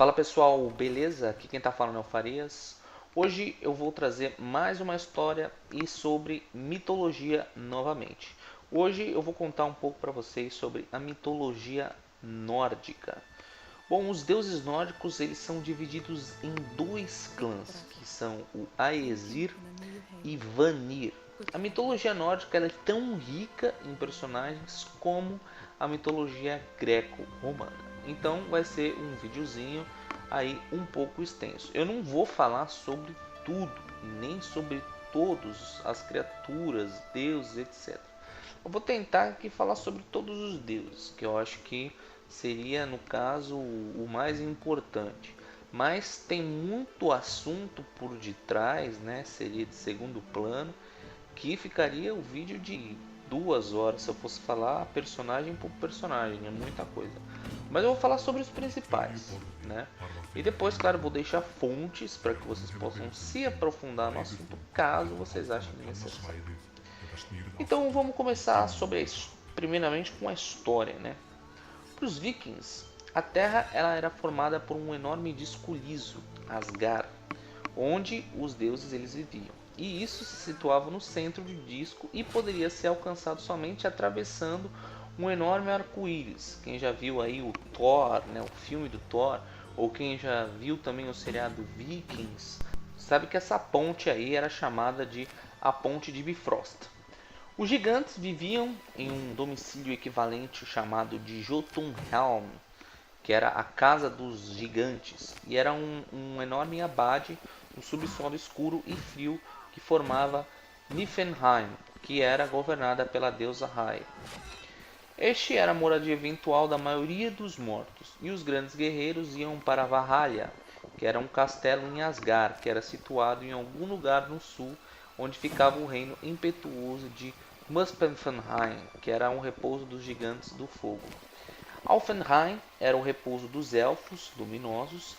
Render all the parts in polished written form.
Fala pessoal, beleza? Aqui quem tá falando é o Farias. Hoje eu vou trazer mais uma história e sobre mitologia novamente. Hoje eu vou contar um pouco para vocês sobre a mitologia nórdica. Bom, os deuses nórdicos eles são divididos em dois clãs, que são o Aesir e Vanir. A mitologia nórdica ela é tão rica em personagens como a mitologia greco-romana. Então vai ser um videozinho aí um pouco extenso. Eu não vou falar sobre tudo, nem sobre todas as criaturas, deuses, etc. Eu vou tentar aqui falar sobre todos os deuses, que eu acho que seria, no caso, o mais importante. Mas tem muito assunto por detrás, né? Seria de segundo plano, que ficaria o vídeo de 2 horas se eu fosse falar personagem por personagem, é muita coisa. Mas eu vou falar sobre os principais, né? E depois, claro, vou deixar fontes para que vocês possam se aprofundar no assunto, caso vocês achem necessário. Então vamos começar sobre isso, primeiramente com a história, né? Para os vikings, a Terra ela era formada por um enorme disco liso, Asgard, onde os deuses eles viviam. E isso se situava no centro do disco e poderia ser alcançado somente atravessando um enorme arco-íris. Quem já viu aí o Thor, né, o filme do Thor, ou quem já viu também o seriado Vikings, sabe que essa ponte aí era chamada de a Ponte de Bifrost. Os gigantes viviam em um domicílio equivalente chamado de Jotunhelm, que era a casa dos gigantes, e era um enorme abade no subsolo escuro e frio que formava Niflheim, que era governada pela deusa Hai. Este era a moradia eventual da maioria dos mortos, e os grandes guerreiros iam para Valhalla, que era um castelo em Asgard, que era situado em algum lugar no sul, onde ficava o reino impetuoso de Muspelheim, que era um repouso dos gigantes do fogo. Alfenheim era o repouso dos elfos luminosos,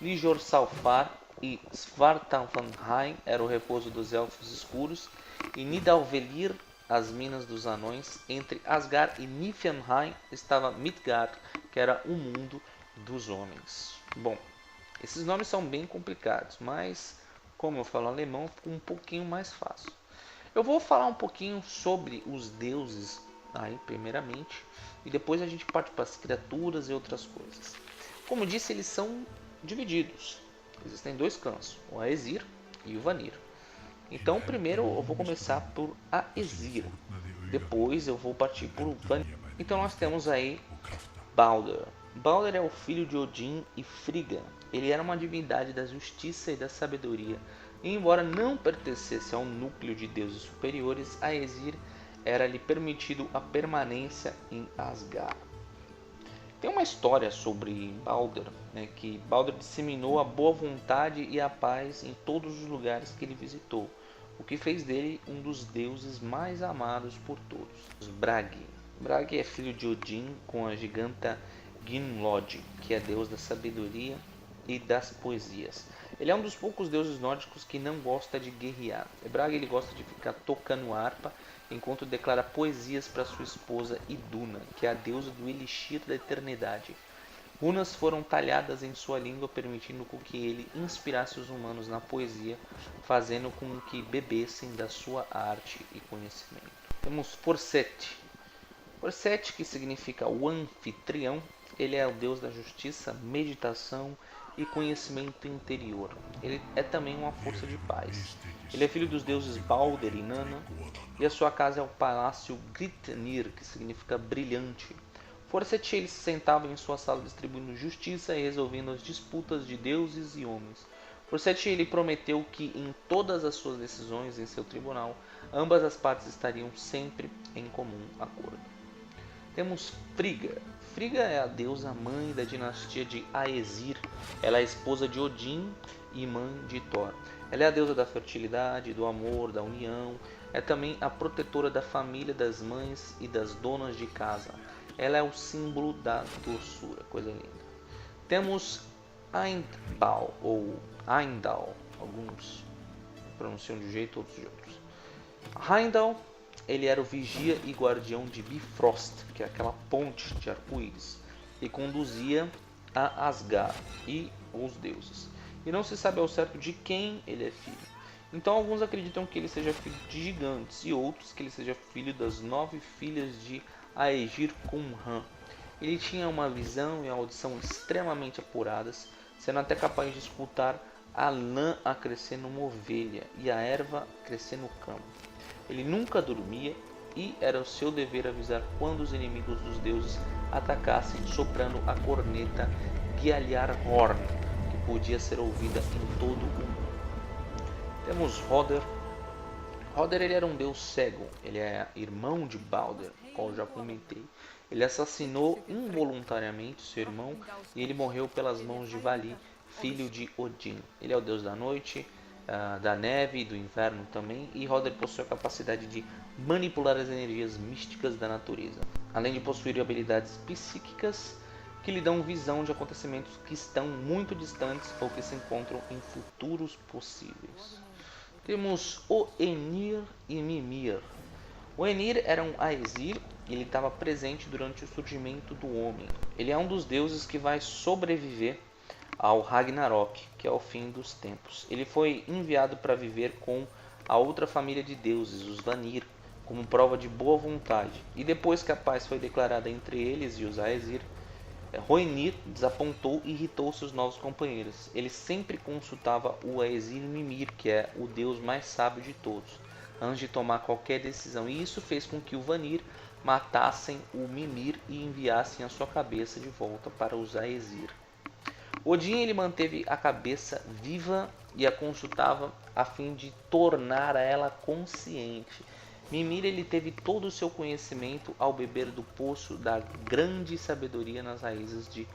Ljorsalfar e Svartalfheim era o repouso dos elfos escuros, e Nidavellir, as minas dos anões. Entre Asgard e Niflheim estava Midgard, que era o mundo dos homens. Bom, esses nomes são bem complicados, mas como eu falo alemão, ficou um pouquinho mais fácil. Eu vou falar um pouquinho sobre os deuses aí, primeiramente, e depois a gente parte para as criaturas e outras coisas. Como disse, eles são divididos. Existem dois clãs, o Aesir e o Vanir. Então, primeiro eu vou começar por Aesir, depois eu vou partir por Vanir. Então nós temos aí Balder. Balder é o filho de Odin e Frigga. Ele era uma divindade da justiça e da sabedoria. E embora não pertencesse ao núcleo de deuses superiores, a Aesir era-lhe permitido a permanência em Asgard. Tem uma história sobre Balder, né, que Balder disseminou a boa vontade e a paz em todos os lugares que ele visitou, o que fez dele um dos deuses mais amados por todos. Bragi. Bragi é filho de Odin com a giganta Gunnlod, que é deus da sabedoria e das poesias. Ele é um dos poucos deuses nórdicos que não gosta de guerrear. Bragi ele gosta de ficar tocando harpa enquanto declara poesias para sua esposa Iduna, que é a deusa do elixir da eternidade. Runas foram talhadas em sua língua, permitindo com que ele inspirasse os humanos na poesia, fazendo com que bebessem da sua arte e conhecimento. Temos Forseti. Forseti, que significa o anfitrião, ele é o deus da justiça, meditação e conhecimento interior. Ele é também uma força de paz. Ele é filho dos deuses Balder e Nanna, e a sua casa é o palácio Gritnir, que significa brilhante. Forseti ele se sentava em sua sala distribuindo justiça e resolvendo as disputas de deuses e homens. Forseti ele prometeu que em todas as suas decisões em seu tribunal, ambas as partes estariam sempre em comum acordo. Temos Frigga. Frigga é a deusa mãe da dinastia de Aesir. Ela é esposa de Odin e mãe de Thor. Ela é a deusa da fertilidade, do amor, da união. É também a protetora da família, das mães e das donas de casa. Ela é o símbolo da doçura, coisa linda. Temos Eindbal ou Heimdall, alguns pronunciam de um jeito, outros de outros. Heimdall ele era o vigia e guardião de Bifrost, que é aquela ponte de arco-íris, e conduzia a Asgard e os deuses. E não se sabe ao certo de quem ele é filho. Então alguns acreditam que ele seja filho de gigantes e outros que ele seja filho das 9 filhas de Aegir Kunran. Ele tinha uma visão e audição extremamente apuradas, sendo até capaz de escutar a lã a crescer numa ovelha e a erva crescer no campo. Ele nunca dormia e era o seu dever avisar quando os inimigos dos deuses atacassem, soprando a corneta Giallarhorn, que podia ser ouvida em todo o mundo. Temos Hoder. Hoder ele era um deus cego, ele é irmão de Balder, como eu já comentei. Ele assassinou involuntariamente seu irmão e ele morreu pelas mãos de Vali, filho de Odin. Ele é o deus da noite, da neve e do inverno também, e Hoder possui a capacidade de manipular as energias místicas da natureza, além de possuir habilidades psíquicas que lhe dão visão de acontecimentos que estão muito distantes ou que se encontram em futuros possíveis. Temos Oenir e Mimir. Oenir era um Aesir e ele estava presente durante o surgimento do homem. Ele é um dos deuses que vai sobreviver ao Ragnarok, que é o fim dos tempos. Ele foi enviado para viver com a outra família de deuses, os Vanir, como prova de boa vontade. E depois que a paz foi declarada entre eles e os Aesir, Hoenir desapontou e irritou seus novos companheiros. Ele sempre consultava o Aesir Mimir, que é o deus mais sábio de todos, antes de tomar qualquer decisão. E isso fez com que os Vanir matassem o Mimir e enviassem a sua cabeça de volta para os Aesir. Odin ele manteve a cabeça viva e a consultava a fim de tornar ela consciente. Mimir ele teve todo o seu conhecimento ao beber do poço da grande sabedoria nas raízes de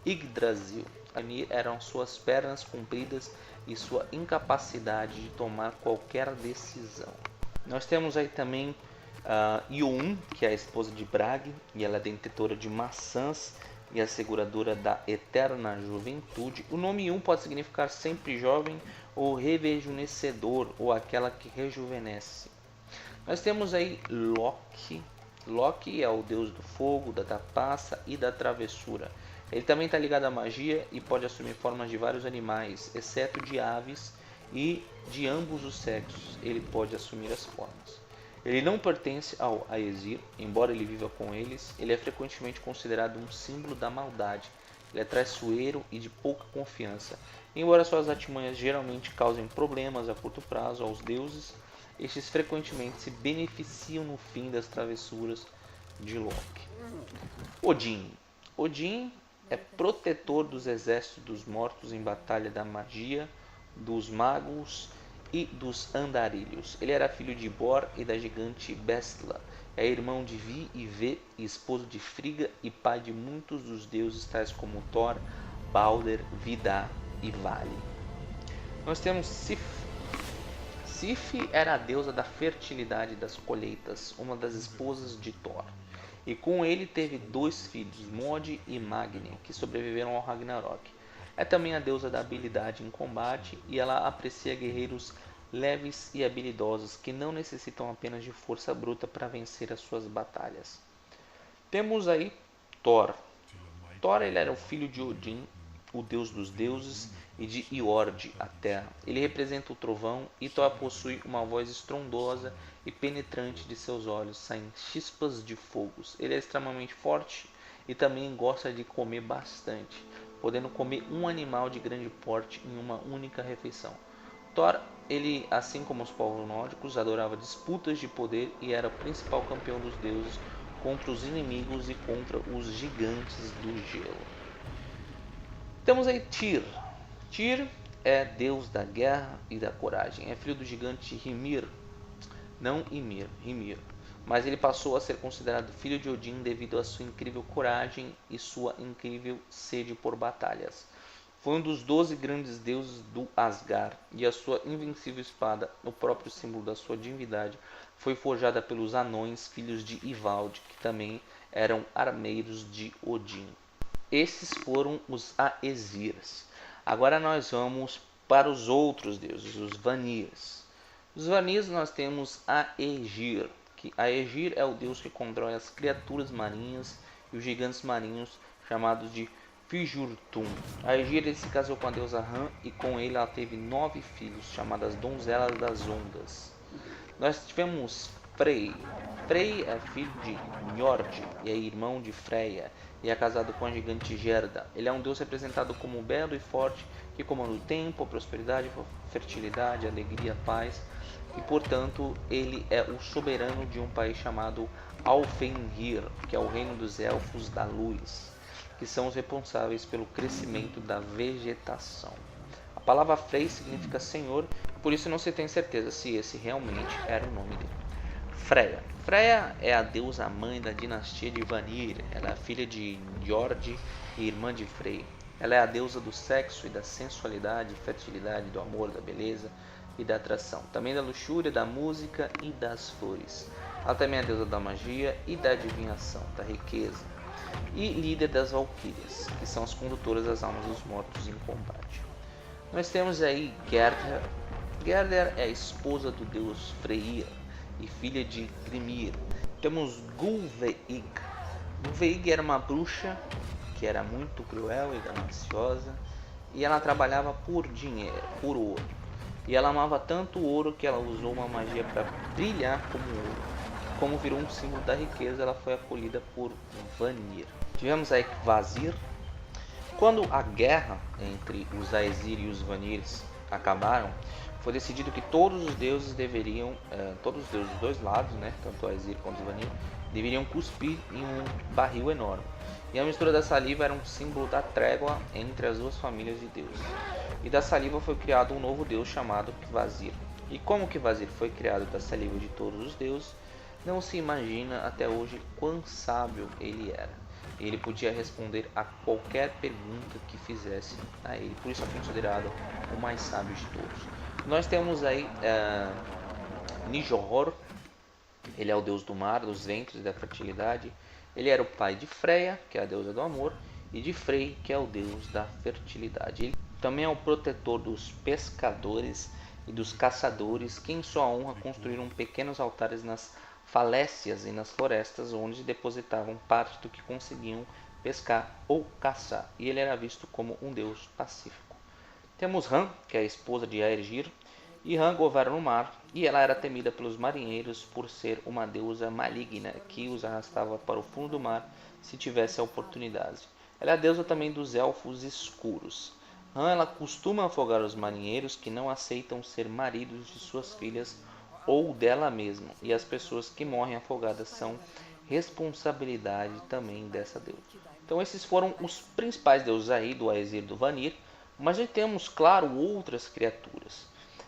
Yggdrasil. Mimir eram suas pernas compridas e sua incapacidade de tomar qualquer decisão. Nós temos aí também Yun, que é a esposa de Brage, e ela é detentora de maçãs e asseguradora da eterna juventude. O nome Yun pode significar sempre jovem ou rejuvenescedor ou aquela que rejuvenesce. Nós temos aí Loki. Loki é o deus do fogo, da trapaça e da travessura. Ele também está ligado à magia e pode assumir formas de vários animais, exceto de aves e de ambos os sexos. Ele pode assumir as formas. Ele não pertence ao Aesir, embora ele viva com eles. Ele é frequentemente considerado um símbolo da maldade. Ele é traiçoeiro e de pouca confiança. Embora suas artimanhas geralmente causem problemas a curto prazo aos deuses, estes frequentemente se beneficiam no fim das travessuras de Loki. Odin. Odin é protetor dos exércitos dos mortos em batalha da magia, dos magos e dos andarilhos. Ele era filho de Bor e da gigante Bestla. É irmão de Vi e Ve, esposo de Frigga e pai de muitos dos deuses tais como Thor, Balder, Vidar e Vali. Nós temos Sif. Sif era a deusa da fertilidade e das colheitas, uma das esposas de Thor. E com ele teve 2 filhos, Mod e Magni, que sobreviveram ao Ragnarok. É também a deusa da habilidade em combate e ela aprecia guerreiros leves e habilidosos que não necessitam apenas de força bruta para vencer as suas batalhas. Temos aí Thor. Thor ele era o filho de Odin, o deus dos deuses, e de Iord, a terra. Ele representa o trovão e Thor possui uma voz estrondosa e penetrante de seus olhos, saem chispas de fogos. Ele é extremamente forte e também gosta de comer bastante, podendo comer um animal de grande porte em uma única refeição. Thor, ele, assim como os povos nórdicos, adorava disputas de poder e era o principal campeão dos deuses contra os inimigos e contra os gigantes do gelo. Temos aí Tyr. Tyr é deus da guerra e da coragem. É filho do gigante Hymir, não Ymir, Hymir. Mas ele passou a ser considerado filho de Odin devido à sua incrível coragem e sua incrível sede por batalhas. Foi um dos 12 grandes deuses do Asgard, e a sua invencível espada, o próprio símbolo da sua divindade, foi forjada pelos anões, filhos de Ivald, que também eram armeiros de Odin. Esses foram os Aesirs. Agora nós vamos para os outros deuses, os Vanirs. Os Vanirs nós temos Aegir, que Aegir é o deus que controla as criaturas marinhas e os gigantes marinhos chamados de Fijurtum. Aegir ele se casou com a deusa Ran e com ele ela teve 9 filhos, chamadas donzelas das ondas. Nós tivemos Frey. Frey é filho de Njord e é irmão de Freya e é casado com a gigante Gerda. Ele é um deus representado como belo e forte que comanda o tempo, a prosperidade, a fertilidade, a alegria, a paz e, portanto, ele é o soberano de um país chamado Alfenrir, que é o reino dos elfos da luz, que são os responsáveis pelo crescimento da vegetação. A palavra Frey significa senhor, por isso não se tem certeza se esse realmente era o nome dele. Freya. Freya é a deusa mãe da dinastia de Vanir. Ela é filha de Njord e irmã de Frey. Ela é a deusa do sexo e da sensualidade, fertilidade, do amor, da beleza e da atração. Também da luxúria, da música e das flores. Ela também é a deusa da magia e da adivinhação, da riqueza. E líder das valquírias, que são as condutoras das almas dos mortos em combate. Nós temos aí Gerda. Gerda é a esposa do deus Freyr e filha de Grimir. Temos Gulveig. Gulveig era uma bruxa que era muito cruel e gananciosa, e ela trabalhava por dinheiro, por ouro. E ela amava tanto o ouro que ela usou uma magia para brilhar como ouro. Como virou um símbolo da riqueza, ela foi acolhida por Vanir. Tivemos aí Kvasir. Quando a guerra entre os Aesir e os Vanires acabaram, foi decidido que todos os deuses deveriam, todos os deuses dos dois lados, né, tanto o Aesir quanto o Vanir, deveriam cuspir em um barril enorme. E a mistura da saliva era um símbolo da trégua entre as duas famílias de deuses. E da saliva foi criado um novo deus chamado Kvasir. E como Kvasir foi criado da saliva de todos os deuses, não se imagina até hoje quão sábio ele era. Ele podia responder a qualquer pergunta que fizesse a ele, por isso é considerado o mais sábio de todos. Nós temos aí Njord. Ele é o deus do mar, dos ventos e da fertilidade. Ele era o pai de Freya, que é a deusa do amor, e de Frey, que é o deus da fertilidade. Ele também é o protetor dos pescadores e dos caçadores, que em sua honra construíram pequenos altares nas falécias e nas florestas, onde depositavam parte do que conseguiam pescar ou caçar. E ele era visto como um deus pacífico. Temos Ran, que é a esposa de Aegir, e Ran governa o mar, e ela era temida pelos marinheiros por ser uma deusa maligna que os arrastava para o fundo do mar se tivesse a oportunidade. Ela é a deusa também dos elfos escuros. Ran ela costuma afogar os marinheiros que não aceitam ser maridos de suas filhas ou dela mesma, e as pessoas que morrem afogadas são responsabilidade também dessa deusa. Então esses foram os principais deuses aí do Aesir e do Vanir, mas nós temos, claro, outras criaturas.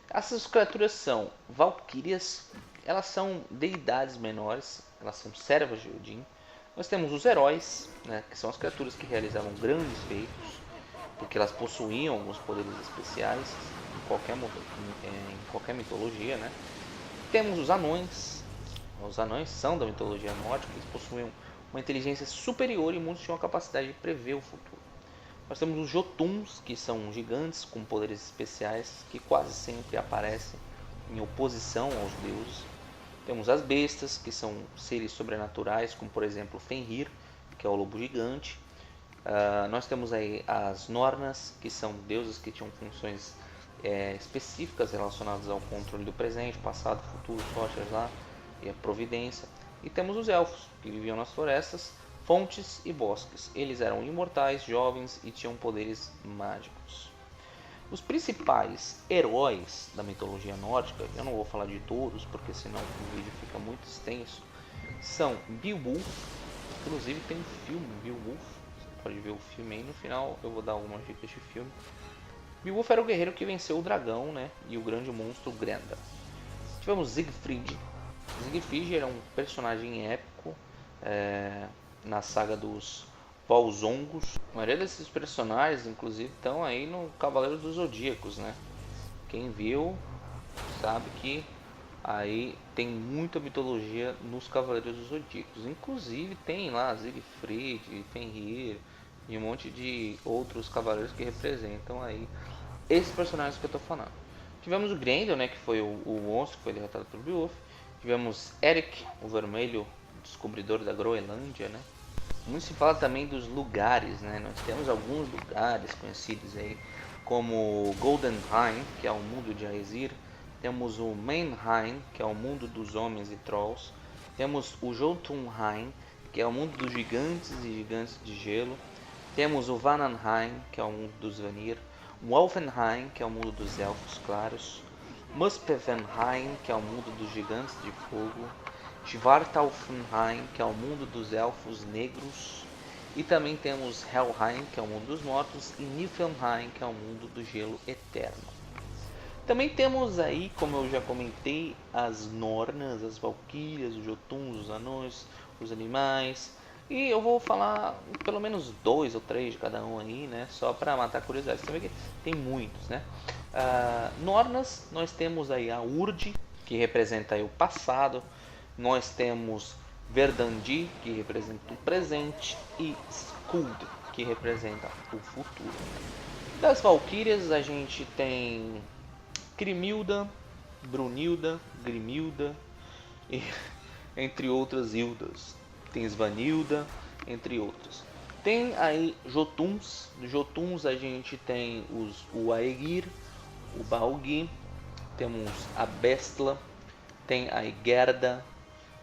Essas criaturas são valquírias, elas são deidades menores, elas são servas de Odin. Nós temos os heróis, né, que são as criaturas que realizavam grandes feitos, porque elas possuíam alguns poderes especiais em qualquer mitologia, né? Temos os anões são da mitologia nórdica, eles possuíam uma inteligência superior e muitos tinham a capacidade de prever o futuro. Nós temos os Jotuns, que são gigantes com poderes especiais que quase sempre aparecem em oposição aos deuses. Temos as bestas, que são seres sobrenaturais, como por exemplo Fenrir, que é o lobo gigante. Nós temos aí as Nornas, que são deusas que tinham funções específicas relacionadas ao controle do presente, passado, futuro, sorte, lá, e a providência. E temos os elfos, que viviam nas florestas, fontes e bosques. Eles eram imortais, jovens e tinham poderes mágicos. Os principais heróis da mitologia nórdica, eu não vou falar de todos, porque senão o vídeo fica muito extenso, são Beowulf. Inclusive tem um filme, Beowulf, você pode ver o filme aí, no final eu vou dar algumas dicas de filme. Beowulf era o guerreiro que venceu o dragão, né, e o grande monstro Grendel. Tivemos Siegfried. Siegfried era um personagem épico na saga dos Volsungos. A maioria desses personagens, inclusive, estão aí no Cavaleiros dos Zodíacos, né? Quem viu sabe que aí tem muita mitologia nos Cavaleiros dos Zodíacos. Inclusive tem lá Siegfried, Fenrir e um monte de outros cavaleiros que representam aí esses personagens que eu tô falando. Tivemos o Grendel, né, que foi o monstro que foi derrotado pelo Beowulf. Tivemos Eric, o vermelho descobridor da Groenlândia, né? Muito se fala também dos lugares, né? Nós temos alguns lugares conhecidos aí, como Goldenheim, que é o mundo de Aesir. Temos o Mainheim, que é o mundo dos homens e trolls. Temos o Jotunheim, que é o mundo dos gigantes e gigantes de gelo. Temos o Vanaheim, que é o mundo dos Vanir. Wolfenheim, que é o mundo dos elfos claros. Muspelheim, que é o mundo dos gigantes de fogo. Svartalfheim, que é o mundo dos elfos negros. E também temos Helheim, que é o mundo dos mortos. E Niflheim, que é o mundo do gelo eterno. Também temos aí, como eu já comentei, as Nornas, as Valquírias, os Jotuns, os anões, os animais. E eu vou falar pelo menos 2 ou 3 de cada um aí, né? Só para matar a curiosidade. Você vê que tem muitos, né? Nornas, nós temos aí a Urd, que representa aí o passado. Nós temos Verdandi, que representa o presente. E Skuld, que representa o futuro. Das Valquírias a gente tem Grimilda, Brunilda, Grimilda, e, entre outras Hildas. Tem Svanilda, entre outras. Tem aí Jotuns. Dos Jotuns a gente tem o Aegir, o Baugui, temos a Bestla, tem a Gerda,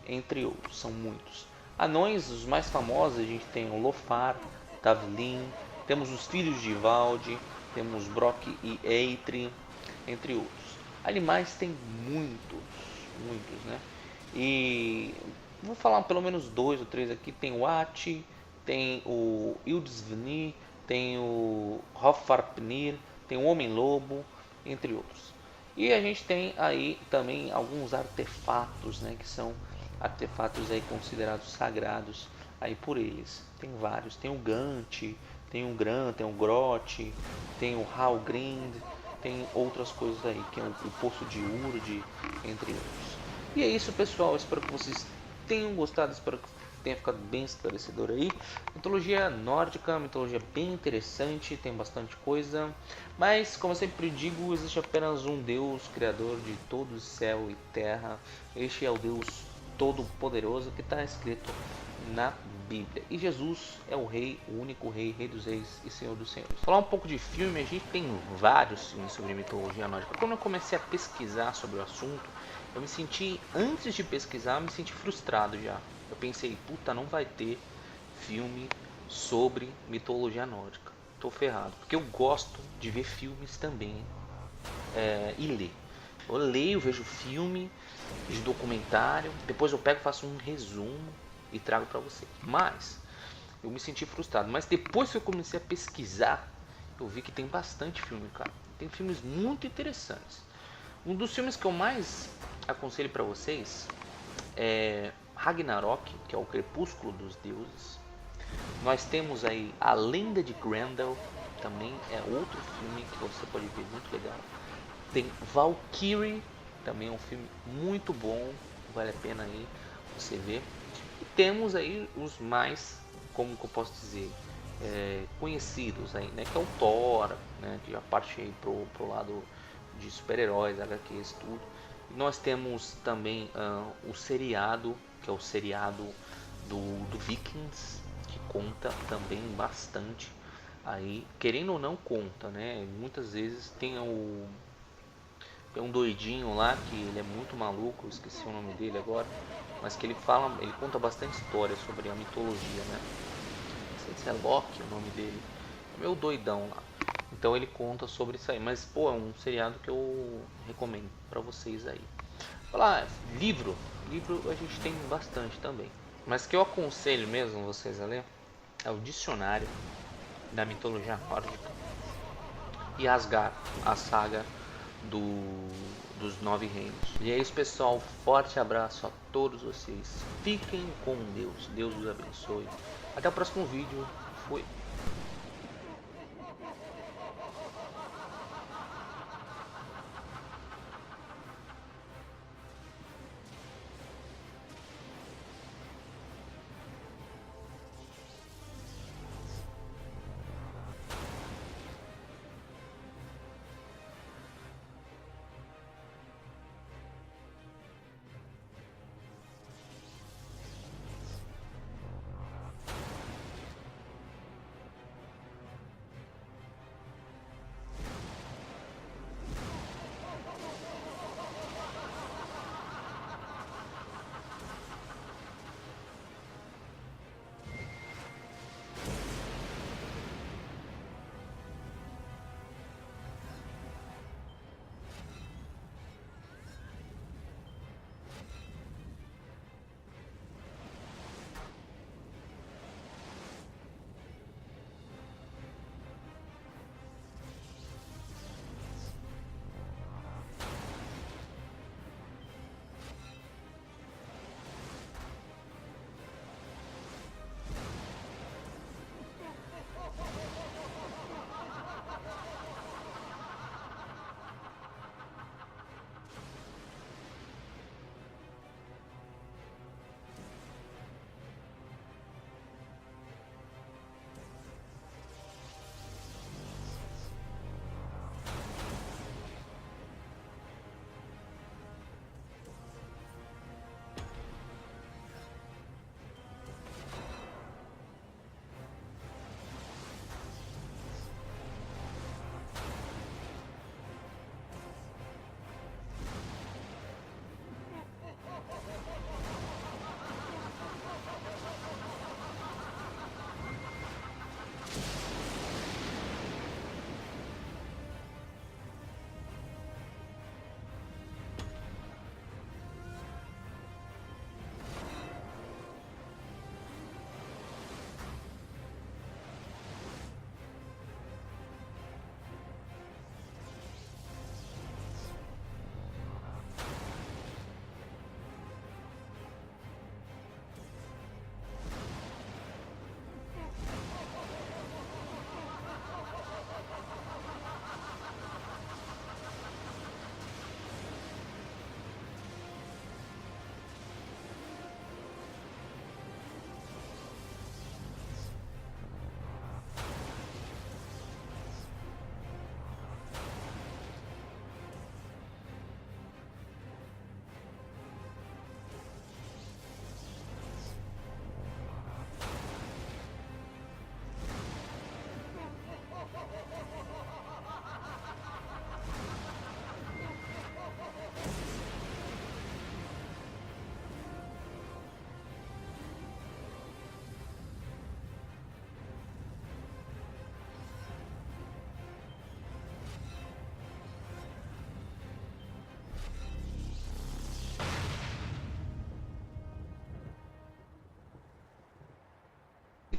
entre outros, são muitos. Anões, os mais famosos, a gente tem o Lofar, Tavlin, temos os filhos de Ivaldi, temos Brock e Eitri, entre outros. Animais tem muitos, muitos, né? E vou falar pelo menos 2 ou 3 aqui. Tem o Ati, tem o Ildisvni, tem o Hofarpnir, tem o Homem-Lobo, entre outros. E a gente tem aí também alguns artefatos, né, que são artefatos aí considerados sagrados aí por eles. Tem vários, tem o Gant, tem o Gran, tem o Grot, tem o Halgrind, tem outras coisas aí, que é o Poço de Urd, entre outros. E é isso, pessoal, espero que vocês tenham gostado, espero que tenha ficado bem esclarecedor aí. Mitologia nórdica, mitologia bem interessante, tem bastante coisa, mas como eu sempre digo, existe apenas um Deus, criador de todo céu e terra. Este é o Deus todo-poderoso que está escrito na Bíblia. E Jesus é o rei, o único rei, rei dos reis e senhor dos senhores. Falar um pouco de filme, a gente tem vários filmes sobre mitologia nórdica. Quando eu comecei a pesquisar sobre o assunto, eu me senti, antes de pesquisar, eu me senti frustrado já. Eu pensei, puta, não vai ter filme sobre mitologia nórdica. Tô ferrado, porque eu gosto de ver filmes também e ler. Eu leio, vejo filme, vejo documentário, depois eu pego e faço um resumo e trago para você. Mas eu me senti frustrado. Mas depois que eu comecei a pesquisar, eu vi que tem bastante filme, cara. Tem filmes muito interessantes. Um dos filmes que eu mais aconselho para vocês é Ragnarok, que é o Crepúsculo dos Deuses. Nós temos aí A Lenda de Grendel, também é outro filme que você pode ver, muito legal. Tem Valkyrie, também é um filme muito bom, vale a pena aí você ver. E temos aí os mais, como que eu posso dizer, conhecidos aí, né? Que é o Thor, né? Que já parte aí pro lado de super-heróis, HQs, tudo. E nós temos também o seriado, que é o seriado do Vikings, que conta também bastante aí, querendo ou não conta, né? Muitas vezes tem um doidinho lá que ele é muito maluco, esqueci o nome dele agora, mas que ele conta bastante história sobre a mitologia, né? Não sei se é Loki o nome dele, é meio doidão lá. Então ele conta sobre isso aí, mas pô, é um seriado que eu recomendo para vocês aí. Falar livro a gente tem bastante também, mas que eu aconselho mesmo vocês a ler é o Dicionário da Mitologia Nórdica e Asgard, a saga dos Nove Reinos. E é isso, pessoal. Forte abraço a todos vocês. Fiquem com Deus. Deus os abençoe. Até o próximo vídeo. Fui.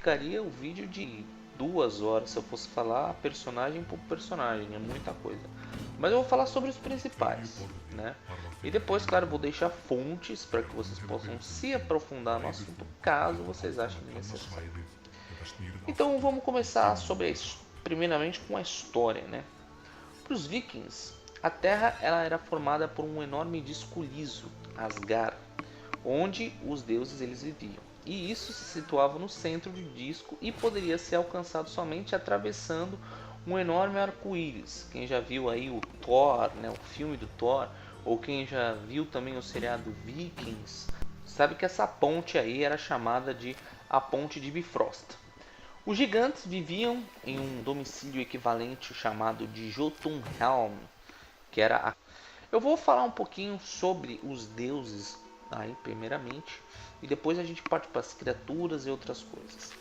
ficaria o vídeo de 2 horas se eu fosse falar personagem por personagem, é muita coisa. Mas eu vou falar sobre os principais, né? E depois, claro, vou deixar fontes para que vocês possam se aprofundar no assunto, caso vocês achem necessário. Então vamos começar primeiramente com a história, né? Para os vikings, a Terra ela era formada por um enorme disco liso, Asgard, onde os deuses eles viviam. E isso se situava no centro do disco e poderia ser alcançado somente atravessando um enorme arco-íris. Quem já viu aí o Thor, né, o filme do Thor, ou quem já viu também o seriado Vikings, sabe que essa ponte aí era chamada de a Ponte de Bifrost. Os gigantes viviam em um domicílio equivalente chamado de Jotunhelm, que era a... Eu vou falar um pouquinho sobre os deuses aí primeiramente, e depois a gente parte para as criaturas e outras coisas.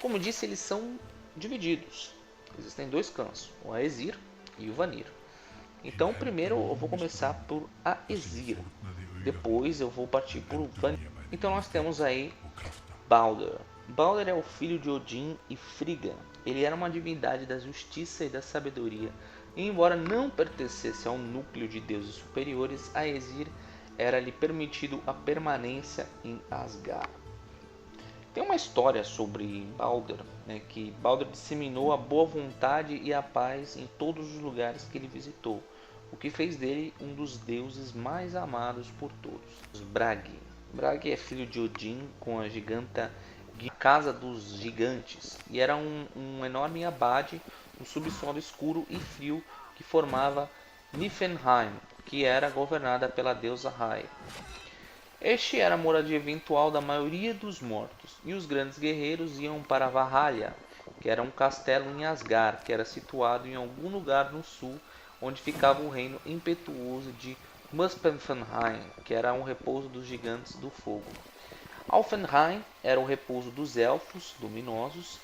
Como disse, eles são divididos. Existem dois clãs, o Aesir e o Vanir. Então primeiro eu vou começar por Aesir, depois eu vou partir por Vanir. Então nós temos aí Balder. Balder é o filho de Odin e Frigga. Ele era uma divindade da justiça e da sabedoria. E embora não pertencesse ao núcleo de deuses superiores, a Aesir era-lhe permitido a permanência em Asgard. Tem uma história sobre Balder, né, que Balder disseminou a boa vontade e a paz em todos os lugares que ele visitou, o que fez dele um dos deuses mais amados por todos. Bragi. Bragi é filho de Odin com a giganta Casa dos Gigantes, e era um enorme abade no subsolo escuro e frio que formava Niflheim, que era governada pela deusa Rai. Este era a moradia eventual da maioria dos mortos, e os grandes guerreiros iam para Valhalla, que era um castelo em Asgard, que era situado em algum lugar no sul, onde ficava o reino impetuoso de Muspelheim, que era um repouso dos gigantes do fogo. Alfheim era o repouso dos elfos luminosos,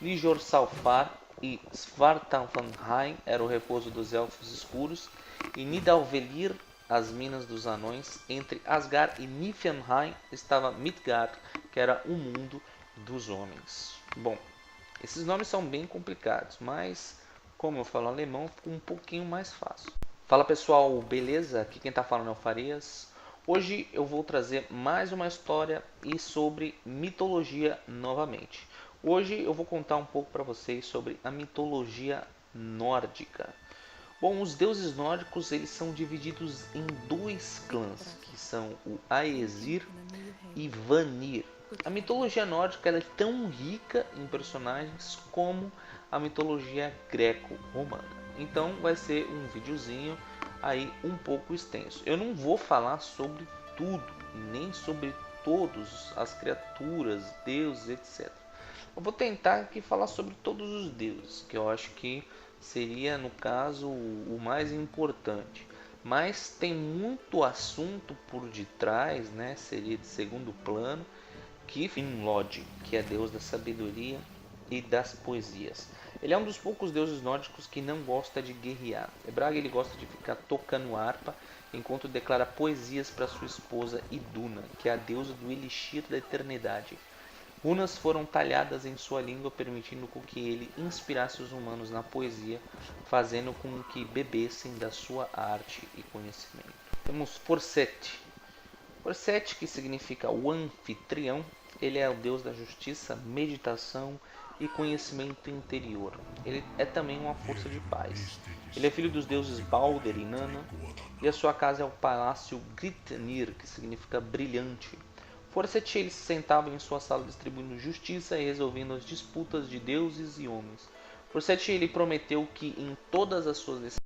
Ljorsalfar e Svartalfheim era o repouso dos elfos escuros, e Nidavellir, as minas dos anões. Entre Asgard e Niflheim estava Midgard, que era o mundo dos homens. Bom, esses nomes são bem complicados, mas como eu falo alemão, ficou um pouquinho mais fácil. Fala pessoal, beleza? Aqui quem está falando é o Farias. Hoje eu vou trazer mais uma história e sobre mitologia novamente. Hoje eu vou contar um pouco para vocês sobre a mitologia nórdica. Bom, os deuses nórdicos eles são divididos em dois clãs, que são o Aesir e Vanir. A mitologia nórdica ela é tão rica em personagens como a mitologia greco-romana. Então vai ser um videozinho aí um pouco extenso. Eu não vou falar sobre tudo, nem sobre todas as criaturas, deuses, etc. Eu vou tentar aqui falar sobre todos os deuses, que eu acho que seria, no caso, o mais importante. Mas tem muito assunto por detrás, né? Seria de segundo plano, que Finlod, que é deus da sabedoria e das poesias. Ele é um dos poucos deuses nórdicos que não gosta de guerrear. Bragi ele gosta de ficar tocando harpa enquanto declara poesias para sua esposa Iduna, que é a deusa do elixir da eternidade. Runas foram talhadas em sua língua, permitindo com que ele inspirasse os humanos na poesia, fazendo com que bebessem da sua arte e conhecimento. Temos Forseti. Forseti, que significa o anfitrião, ele é o deus da justiça, meditação e conhecimento interior. Ele é também uma força de paz. Ele é filho dos deuses Balder e Nanna, e a sua casa é o palácio Gritnir, que significa brilhante. Forseti ele se sentava em sua sala distribuindo justiça e resolvendo as disputas de deuses e homens. Forseti ele prometeu que em todas as suas